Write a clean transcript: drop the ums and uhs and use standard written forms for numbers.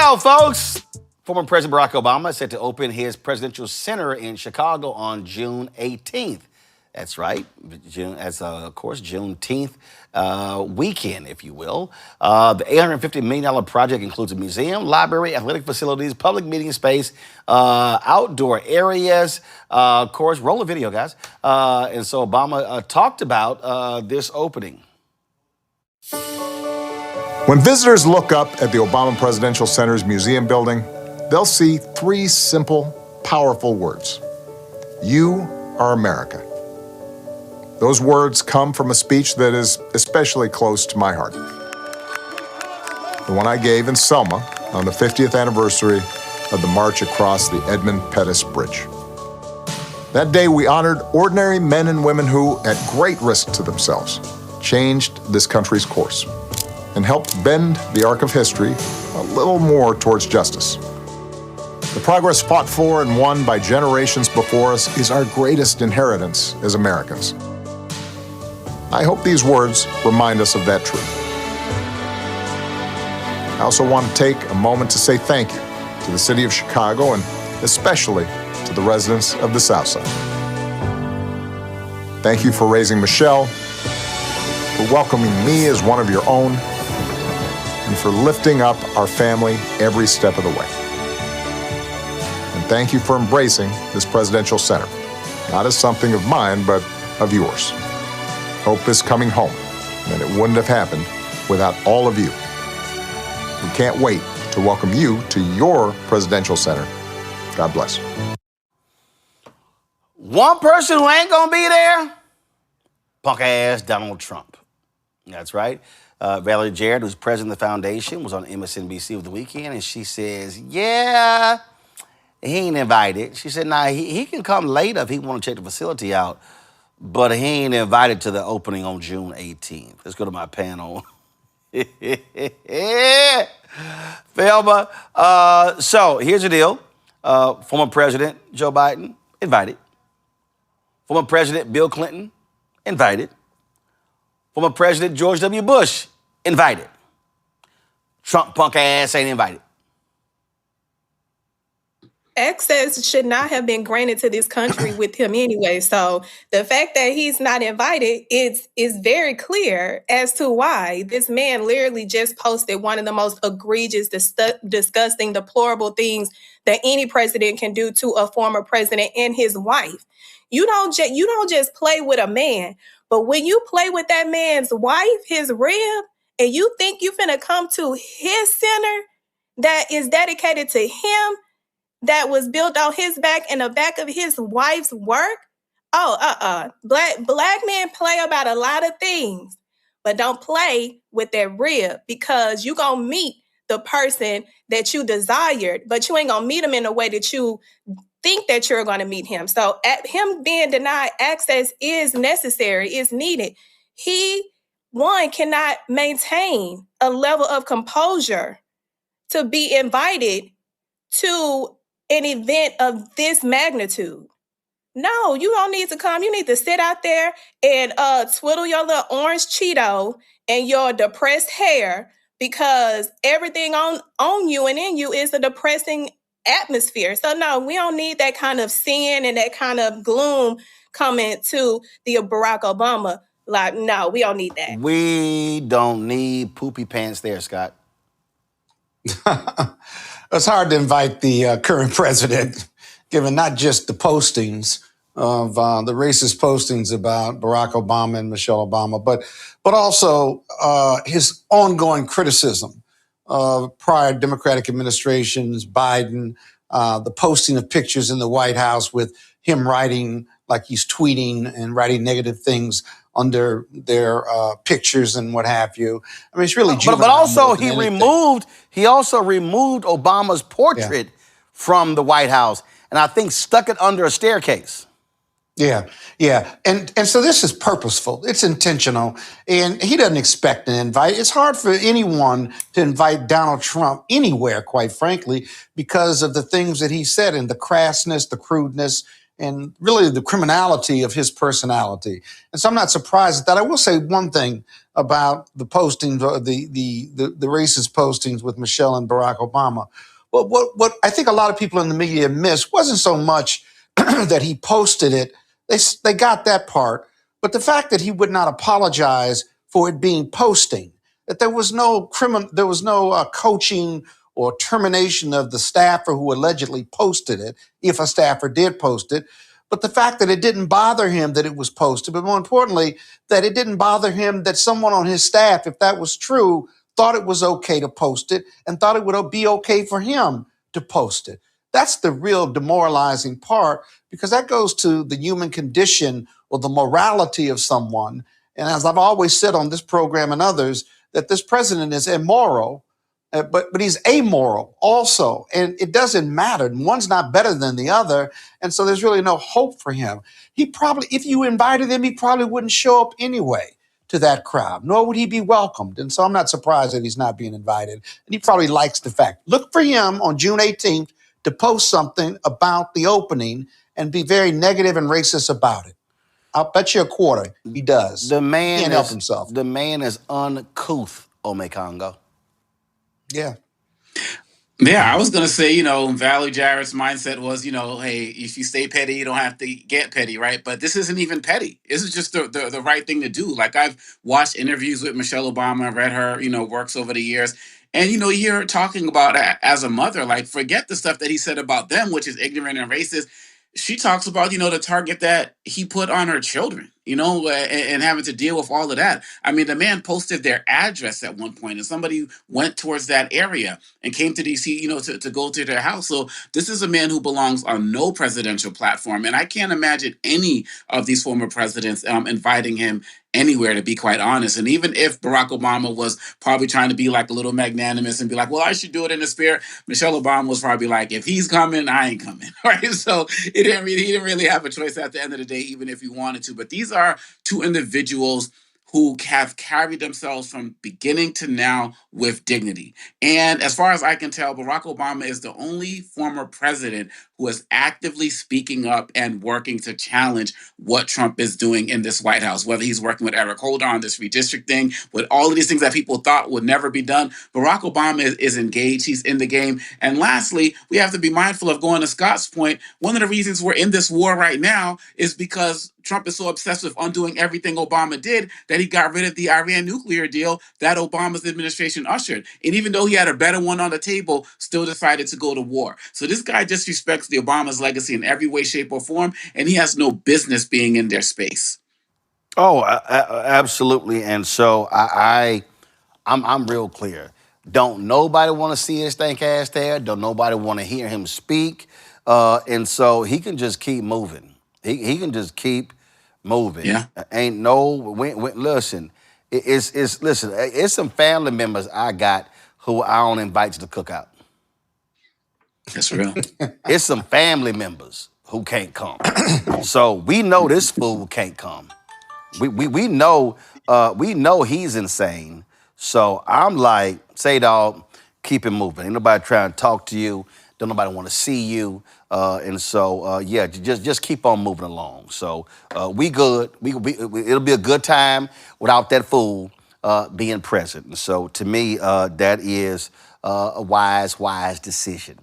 go, folks. Former President Barack Obama is set to open his presidential center in Chicago on June 18th. That's right, of course, Juneteenth weekend, if you will. The $850 million project includes a museum, library, athletic facilities, public meeting space, outdoor areas. Of course, roll a video, guys. And so Obama talked about this opening. When visitors look up at the Obama Presidential Center's museum building, they'll see three simple, powerful words. You are America. Those words come from a speech that is especially close to my heart. The one I gave in Selma on the 50th anniversary of the march across the Edmund Pettus Bridge. That day we honored ordinary men and women who, at great risk to themselves, changed this country's course and helped bend the arc of history a little more towards justice. The progress fought for and won by generations before us is our greatest inheritance as Americans. I hope these words remind us of that truth. I also want to take a moment to say thank you to the city of Chicago and especially to the residents of the South Side. Thank you for raising Michelle, for welcoming me as one of your own, and for lifting up our family every step of the way. And thank you for embracing this presidential center, not as something of mine, but of yours. Hope is coming home, and it wouldn't have happened without all of you. We can't wait to welcome you to your presidential center. God bless. One person who ain't gonna be there, punk ass Donald Trump. That's right. Valerie Jarrett, who's president of the foundation, was on MSNBC over the weekend, and she says, yeah, he ain't invited. She said, nah, he can come later if he want to check the facility out, but he ain't invited to the opening on June 18th. Let's go to my panel. Thelma. So here's the deal. Former President Joe Biden, invited. Former President Bill Clinton, invited. Former President George W. Bush, invited. Trump punk ass ain't invited. Access should not have been granted to this country with him anyway. So the fact that he's not invited is very clear as to why. This man literally just posted one of the most egregious, disgusting, deplorable things that any president can do to a former president and his wife. You don't just play with a man, but when you play with that man's wife, his rib, and you think you finna come to his center that is dedicated to him, that was built on his back and the back of his wife's work. Black men play about a lot of things, but don't play with their rib, because you gonna meet the person that you desired, but you ain't gonna meet him in a way that you think that you're gonna meet him. So him being denied access is necessary, is needed. He, one, cannot maintain a level of composure to be invited to an event of this magnitude. No, you don't need to come. You need to sit out there and twiddle your little orange Cheeto and your depressed hair, because everything on you and in you is a depressing atmosphere. So no, we don't need that kind of sin and that kind of gloom coming to the Barack Obama. Like, no, we don't need that. We don't need poopy pants there, Scott. It's hard to invite the current president, given not just the postings of the racist postings about Barack Obama and Michelle Obama, but also his ongoing criticism of prior Democratic administrations, Biden, the posting of pictures in the White House with him writing like he's tweeting and writing negative things under their pictures and what have you. I mean, it's really juvenile. But also he also removed Obama's portrait from the White House, and I think stuck it under a staircase. Yeah. And so this is purposeful. It's intentional. And he doesn't expect an invite. It's hard for anyone to invite Donald Trump anywhere, quite frankly, because of the things that he said and the crassness, the crudeness, and really the criminality of his personality. And so I'm not surprised at that. I will say one thing about the postings, the racist postings with Michelle and Barack Obama. But what I think a lot of people in the media missed wasn't so much that he posted it. They got that part, but the fact that he would not apologize for it being posting, that there was no coaching or termination of the staffer who allegedly posted it, if a staffer did post it. But the fact that it didn't bother him that it was posted, but more importantly, that it didn't bother him that someone on his staff, if that was true, thought it was okay to post it and thought it would be okay for him to post it. That's the real demoralizing part, because that goes to the human condition or the morality of someone. And as I've always said on this program and others, that this president is immoral, but he's amoral also. And it doesn't matter. One's not better than the other. And so there's really no hope for him. He probably, if you invited him, he probably wouldn't show up anyway to that crowd, nor would he be welcomed. And so I'm not surprised that he's not being invited. And he probably likes the fact. Look for him on June 18th to post something about the opening and be very negative and racist about it. I'll bet you a quarter he does. The man he can't help himself. The man is uncouth, Omekongo. Yeah. Yeah, I was gonna say, Valerie Jarrett's mindset was, hey, if you stay petty, you don't have to get petty, right? But this isn't even petty. This is just the right thing to do. Like, I've watched interviews with Michelle Obama, read her, works over the years, and you hear her talking about as a mother, like, forget the stuff that he said about them, which is ignorant and racist. She talks about, the target that he put on her children, and having to deal with all of that. I mean, the man posted their address at one point, and somebody went towards that area and came to DC, to go to their house. So this is a man who belongs on no presidential platform. And I can't imagine any of these former presidents inviting him anywhere, to be quite honest. And even if Barack Obama was probably trying to be like a little magnanimous and be like, well, I should do it in the spirit, Michelle Obama was probably like, if he's coming, I ain't coming. Right. So he didn't really have a choice at the end of the day, even if he wanted to. But these are two individuals who have carried themselves from beginning to now with dignity. And as far as I can tell, Barack Obama is the only former president who is actively speaking up and working to challenge what Trump is doing in this White House, whether he's working with Eric Holder on this redistricting, with all of these things that people thought would never be done. Barack Obama is engaged. He's in the game. And lastly, we have to be mindful of, going to Scott's point, one of the reasons we're in this war right now is because Trump is so obsessed with undoing everything Obama did that he got rid of the Iran nuclear deal that Obama's administration ushered. And even though he had a better one on the table, still decided to go to war. So this guy disrespects the Obama's legacy in every way, shape, or form, and he has no business being in their space. Oh, absolutely. And so I'm real clear. Don't nobody want to see his stank ass there. Don't nobody want to hear him speak. And so he can just keep moving. He can just keep moving. Yeah. Ain't no listen. It's some family members I got who I don't invite to the cookout. That's real. It's some family members who can't come. So we know this fool can't come. We know he's insane. So I'm like, say, dog, keep it moving. Ain't nobody trying to talk to you. Don't nobody want to see you. And so just keep on moving along. So we good. It'll be a good time without that fool being present. And so to me, that is a wise decision.